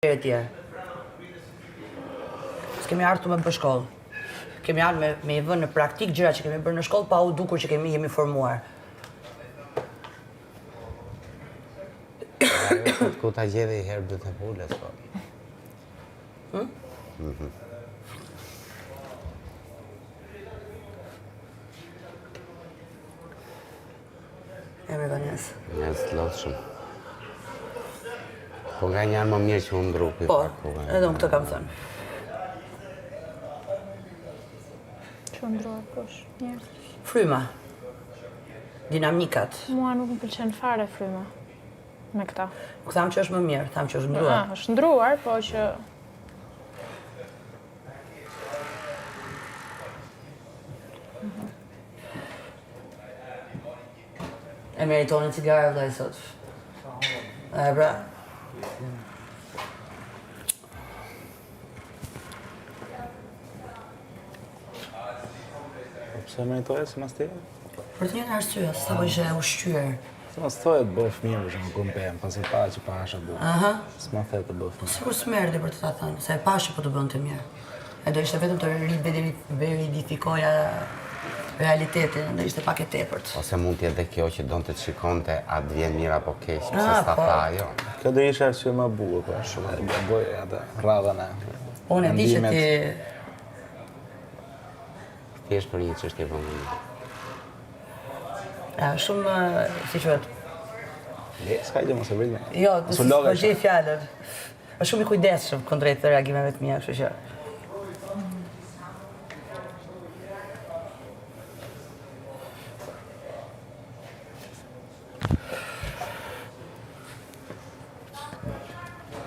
e tjerë. S'kemi ardhur me bërë shkollë. Kemi ardhur me i vënë në praktik gjëra që kemi bërë në shkollë pa u dukur që jemi formuar. Ku ta gjede i herë dhëtë e pullet, po. Emre Vanes. Mes të lotëshëm. Po nga njerë më mirë që unë ndrupi. Po, edhe unë këtë kam thënë. Që ndruar kush, njerë? Fryma. Dinamikat. Mua nuk më pëlqen fare fryma me këta. Nuk tham që është më mirë, tham që është ndruar. Është ndruar, po që... E meritonin cigare vëllai sot. E pra. Pse meritohet si mas teje? Për të njëjtën arsye, sa po ishe ushqyer. Se mas thohet bëf mirë për shumë kumpem, pas i pa që pasha bu. Aha. S'ma the të bëf mirë. Sikur s'merdi për të ta thënë, se e pashi po të bënte mirë. E do ishte vetëm të verifikoja realitetin, do ishte pak e tepërt. Ose mund t'jetë dhe kjo që donë të të shikonte atë vjen mirë apo keq, pse s'ta po. tha ajo. Kjo do ishe arsye më bukur, po shumë. E bëj atë radhën e. Unë e di që ti... Thjesht për një çështje vëndimi. Shumë, si quhet? Le, s'ka gjë mos e vëllë. Jo, s'po gjej fjalën. Është shumë i kujdesshëm kundrejt të reagimeve të mia, kështu që...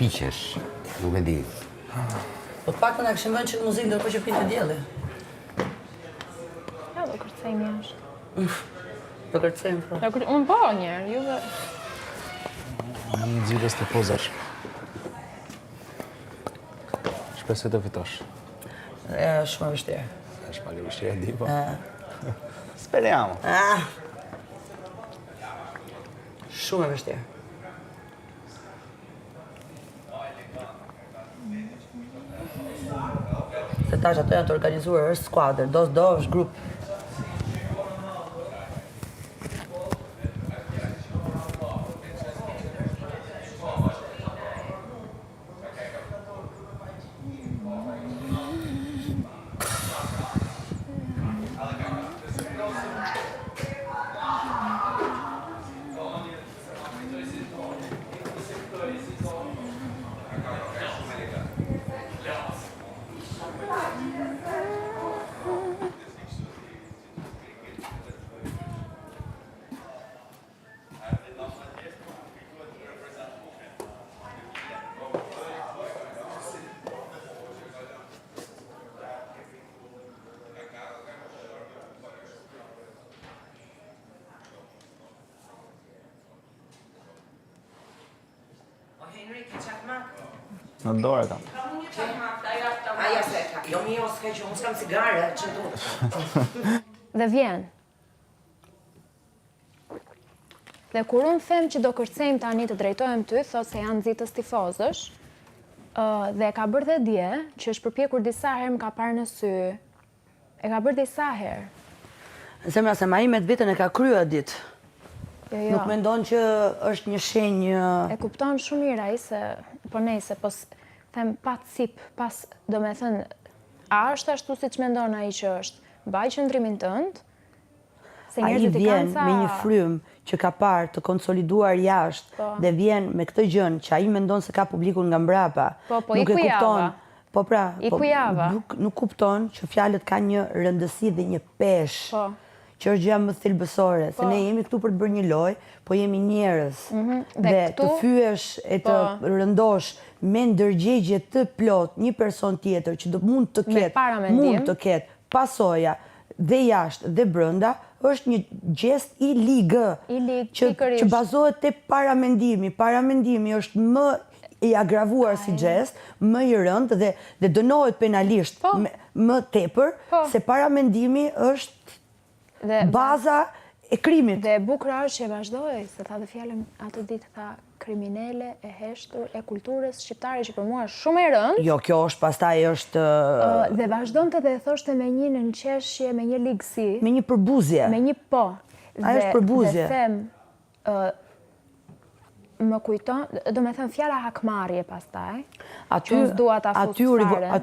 Piqesh, nuk e di. Po të paktën na kishim vënë çik muzikë ndërkohë që pinte dielli. Ja, do kërcejmë jashtë. Do kërcejmë, po. Unë po njerë, juve... Jam në gjithës të pozash. Shpresoj të fitosh. Është shumë e vështirë. Është pak e vështirë, e di, po. Speriamo. Shumë e vështirë. Se tash ato janë të organizuar, është skuadër, do është grup. Në dorë kam. Aja se ka, jo mi o s'ka që unë s'kam cigare, që du. Dhe vjen. Dhe kur unë them që do kërcejmë tani të drejtojmë ty, thot se janë nxitës tifozësh, dhe e ka bërë dhe dje, që është përpjekur disa herë më ka parë në sy. E ka bërë disa herë. Zemra se ma ime të vitën e ka kryer ditë. Jo. Nuk mendon që është një shenjë... E kupton shumë mirë ai se, po nejse, po them pa cip, do me thënë, a është ashtu si që mendon ai që është, mbaj qëndrimin tënd, se Ai njerëzit i vjen kanë sa... me një frym që ka parë të konsoliduar jashtë dhe vjen me këtë gjën që ai mendon se ka publikun nga mbrapa. Po, i kujava. Po pra, nuk kupton që fjalët kanë një rëndësi dhe një peshë. Po. Që është gjë më thelbësore, se ne jemi këtu për të bërë një lojë, po jemi njerëz. Dhe të fyesh e të rëndosh me ndërgjegje të plot një person tjetër që mund të ketë pasoja dhe jashtë dhe brenda, është një gjest i ligë që bazohet te paramendimi. Paramendimi është më i agravuar si gjest, më i rëndë dhe dënohet penalisht më tepër se paramendimi është baza e krimit. Dhe e bukura është që vazhdoi, se tha dhe fjalën atë ditë tha kriminele e heshtur e kulturës shqiptare që për mua është shumë e rëndë. Jo, kjo është pastaj është Dhe vazhdonte dhe e thoshte me një nënqeshje, me një ligësi, me një përbuzje. me një po. Ajo është përbuzje. Dhe them, më kujton, do me thënë fjala hakmarrje pastaj. Aty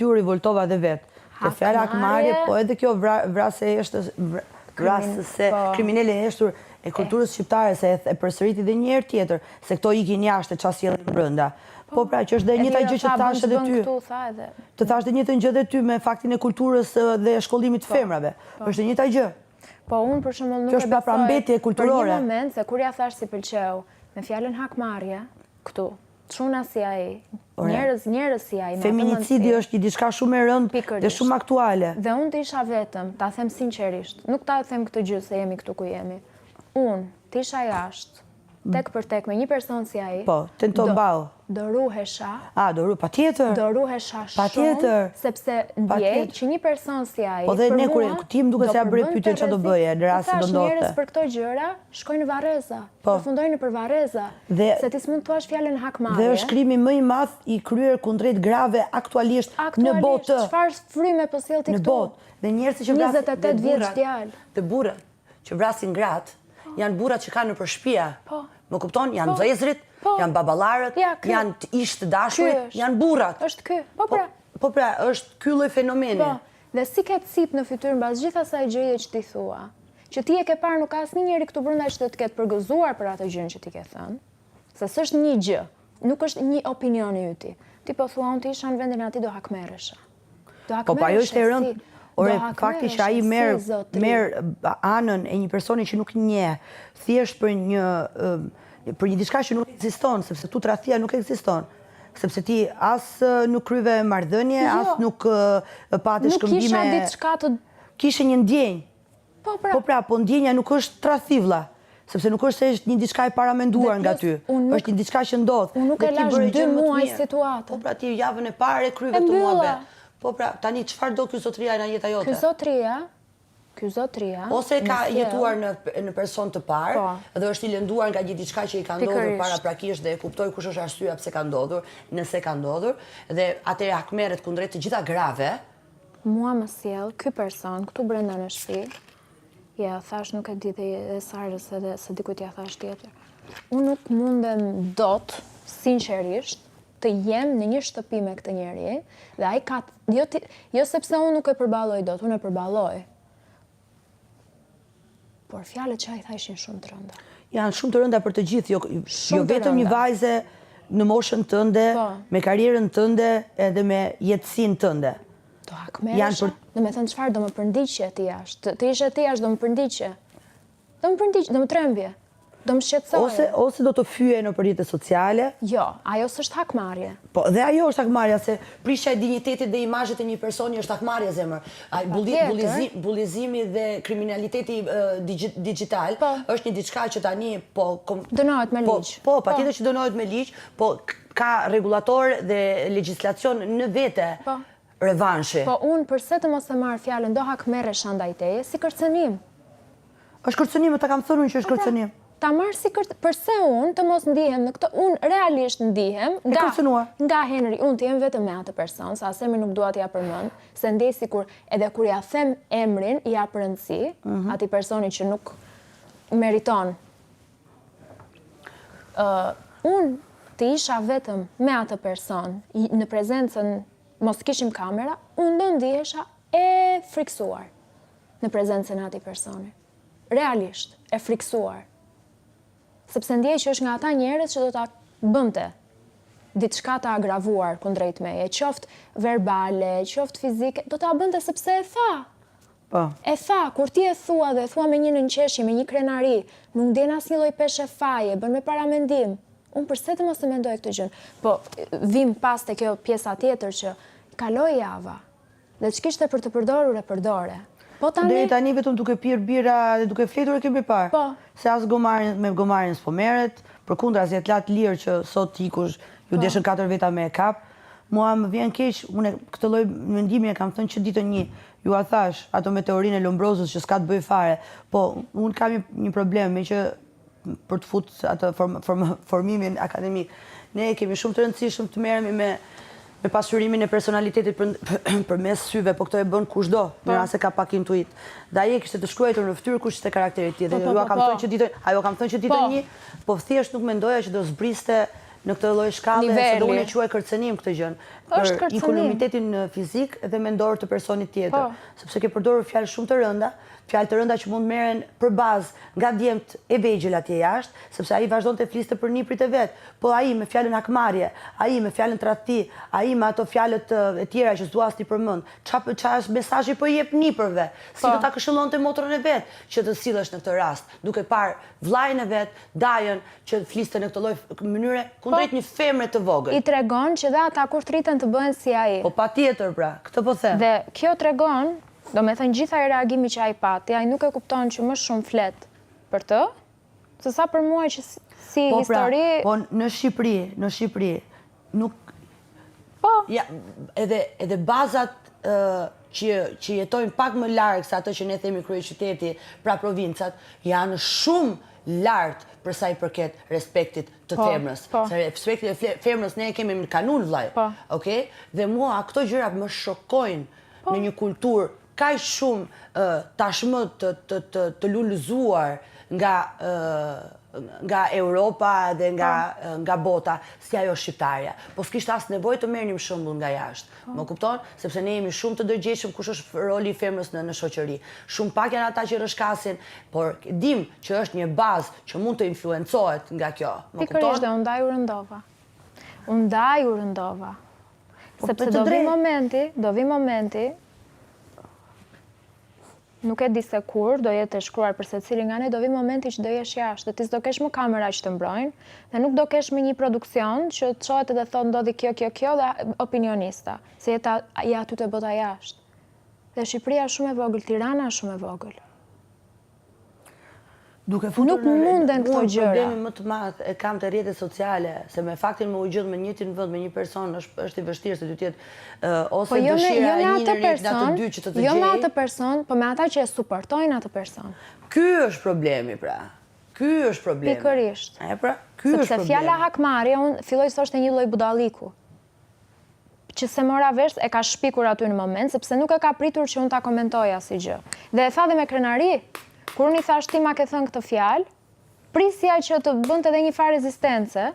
u rivoltova dhe vetë. Te fjala hakmarrje, po edhe kjo vrasë e heshtës, kriminele e heshtur e kulturës shqiptare, se e përsëriti dhe një herë tjetër, se këto ikin jashtë e çfarë sjellin brenda. Po pra, që është dhe njëjta gjë që thash edhe ty. Të thash dhe njëjtën gjë edhe ty me faktin e kulturës dhe shkollimit të femrave. Është njëjta gjë. Po unë për shembull nuk kjo është prapërmbetje kulturore. Për një moment se kur ja thash si pëlqeu me fjalën hakmarrje këtu, çuna si ai, njerëz si ai. Feminicidi është një diçka shumë e rëndë dhe shumë aktuale. Dhe unë të isha vetëm, ta them sinqerisht, nuk ta them këtë gjë se jemi këtu ku jemi. Unë të isha jashtë, tek për tek me një person si ai. Po, tenton bau. Do ruhesha. Patjetër. Do ruhesha shumë, sepse ndjej që një person si ai. Po dhe ne kur ti më duket se ja bëre pyetjen çfarë do bëje në rast se do ndodhte. Njerëz për këto gjëra shkojnë në varreza, përfundojnë nëpër varreza, se ti s'mund të thuash fjalën hakmarrje. Dhe është krimi më i madh i kryer kundrejt grave aktualisht në botë. Çfarë fryme po sjell ti këtu? Në botë. Dhe njerëzit që vrasin 28 vjeç djalë. Dhe burrat që vrasin gratë janë burrat që kanë nëpër shtëpia. Po. Më kupton? Janë vëllezrit, janë baballarët, janë të ish të dashurit, janë burrat. Është ky. Po pra. Po pra, është ky lloj fenomeni. Po. Dhe si ke cip në fytyrë mbas gjithë asaj gjëje që ti thua, që ti e ke parë nuk ka asnjë njeri këtu brenda që të ketë përgëzuar për atë gjën që ti ke thënë, se s'është një gjë, nuk është një opinion i yti. Ti po thua unë të isha në vendin aty do hakmerresha. Po pa ajo është e rëndë. Ore, fakti që ai merr anën e një personi që nuk njeh, thjesht për një diçka që nuk ekziston, sepse tu tradhtia nuk ekziston. Sepse ti as nuk kryve marrëdhënie, as nuk pate shkëmbime. Nuk kisha diçka të... Kishe një ndjenjë. Po pra. Po ndjenja nuk është tradhtivlla. Sepse nuk është se është një diçka e paramenduar nga ty. Është një diçka që ndodh. Unë nuk e lash 2 muaj situatën. Po pra ti javën e parë kryve të muabe. Po pra, tani çfarë do ky zotëria në jeta jote? Ky zotëria... Ose ka jetuar në person të parë, dhe është i lënduar nga një diçka që i ka ndodhur paraprakisht dhe e kuptoj kush është arsyeja pse ka ndodhur, nëse ka ndodhur, dhe atëherë hakmerret kundrejt të gjitha grave. Mua më sjell ky person këtu brenda në shtëpi. Ja, thash nuk e di dhe Sarës edhe se dikujt ja thash tjetër. Unë nuk mundem dot, sinqerisht, të jem në një shtëpi me këtë njeri, dhe ai ka... Jo sepse unë nuk e përballoj dot, unë e përballoj. Por fjalët që ai tha ishin shumë të rënda. Janë shumë të rënda për të gjithë, jo vetëm një vajze në moshën tënde, me karrierën tënde, edhe me jetësinë tënde. Do hakmerresha? Do me thënë çfarë do më përndiqje ti jashtë? Të ishe ti jashtë do më përndiqje? Do më trembje? Do më shqetësoje? Ose do të fyje në rrjetet sociale. Jo, ajo s'është hakmarrje. Po, dhe ajo është hakmarrja, se prishja e dinjitetit dhe imazhit e një personi është hakmarrje, zemër. Bullizimi dhe kriminaliteti digjital është një diçka që tani dënohet me ligj. Po, patjetër që dënohet me ligj, po ka rregullator dhe legjislacion në vete revanshi. Po unë përse të mos e marr fjalën do hakmerresha ndaj teje si kërcënim. Është kërcënim, ta kam thënë unë që është kërcënim. Ta marrë si përse unë të mos ndihem në këto, unë realisht ndihem nga Henry, unë të jem vetëm me atë person, sa asemi nuk dua t'ja përmend, se ndej sikur edhe kur ja them emrin, ja rëndësi, ati personi që nuk meriton. Unë të isha vetëm me atë person, në prezencën, mos kishim kamera, unë do ndihesha e friksuar në prezencën ati personi. Realisht, e friksuar. Sepse ndjej që është nga ata njerëz që do ta bënte diçka të agravuar kundrejt meje, qoftë verbale, qoftë fizike, do ta bënte sepse e tha. Po. E tha, kur ti e thua dhe thua me një nënqeshje, me një krenari, nuk ndjen asnjë lloj peshe faje, bën me paramendim. Unë përse të mos e mendoj këtë gjë? Po, vim pas te kjo pjesa tjetër që kaloi java. Dhe ç'kishte për të përdorur e përdore. Deri tani vetëm duke pirë bira dhe duke fletur e kemi parë. Po. Se as me gomarin s'po merret, përkundra se lat lirë që sot ikush, ju deshën 4 veta me e kap. mua më vjen keq, unë këtë lloj mendimi e kam thënë që ditën një, ju a thash, ato me teorinë e Lombrozës që s'ka të bëj fare, po unë kam një problem me që për të fut atë formimin akademik. Ne kemi shumë të rëndësishëm të merremi me pasurimin e personalitetit përmes syve, po këto e bën kushdo, në rast se ka pak intuit. Dhe ai kishte të shkruar në fytyrë kush ishte karakteri i tij. Dhe ajo kam thënë që ditën një, po thjesht nuk mendoja që do zbriste në këtë lloj shkallë, se do unë e quaj kërcenim këtë gjën. Për ikonomitetin fizik dhe mendor të personit tjetër. Sepse ke përdorur fjalë shumë të rënda, fjalë të rënda që mund merren për bazë nga djemt e vegjël atje jashtë, sepse ai vazhdonte të fliste për niprit e vet. Po ai me fjalën hakmarrje, ai me fjalën tradhti, ai me ato fjalët e tjera që s'dua as ti përmend. Çfarë mesazhi po i jep nipërve? Si do ta këshillonte motrën e vet që të sillesh në këtë rast, duke parë vllajën e vet, dajën që fliste në këtë lloj mënyre kundrejt një femre të vogël. I tregon që dhe ata kur triten të bëhen si ai. Po patjetër pra, këtë po them. Dhe kjo tregon, do me thënë gjitha i reagimi që ai pati, ai nuk e kupton që më shumë flet për të, se sa për mua që si histori... Po në Shqipëri, nuk... Po. Edhe bazat që jetojnë pak më largë se ato që ne themi kryeqyteti, pra provincat, janë shumë lartë për sa i përket respektit të femrës. Se respektit e femrës ne e kemi në kanun, vllai. Dhe mua këto gjëra më shokojnë në një kulturë kaq shumë tashmë të lulëzuar nga Europa dhe nga bota, si ajo shqiptarja. Po s'kishte as nevojë të merrnim shembull nga jashtë. Më kupton? Sepse ne jemi shumë të ndërgjegjshëm kush është roli i femrës në shoqëri. Shumë pak janë ata që rrëshkasin, por dim që është një bazë që mund të influencohet nga kjo. Më kupton? Pikërisht dhe unë ndaj u rëndova. Sepse do vi momenti nuk e di se kur do jetë e shkruar për secilin nga ne, do vi momenti që do jesh jashtë, dhe ti s'do kesh më kamera që të mbrojnë, dhe nuk do kesh më një produksion që të çohet edhe thotë ndodhi kjo dhe opinionista, se jeta aty të bota jashtë. Dhe Shqipëria është shumë e vogël, Tirana është shumë e vogël. Nuk munden këto gjëra. Problemi më të madh e kam te rrjetet sociale, se me faktin më u gjydh me njëtin vend me një person është i vështirë se dy të jetë ose dëshira e një njerëzit nga të dy që të gjejë. Jo me atë person, po me ata që e suportojnë atë person. Ky është problemi pra. Ky është problemi. Pikërisht. Pra, ky është problemi. Sepse fjala hakmarrje unë filloj thoshte një lloj budalliku. Që se mora vesh e ka shpikur aty në moment, sepse nuk e ka pritur që unë ta komentoja si gjë. Dhe e tha dhe me krenari. Kur unë i thash ti ma ke thënë këtë fjalë, prisja që të bënte edhe një farë rezistence,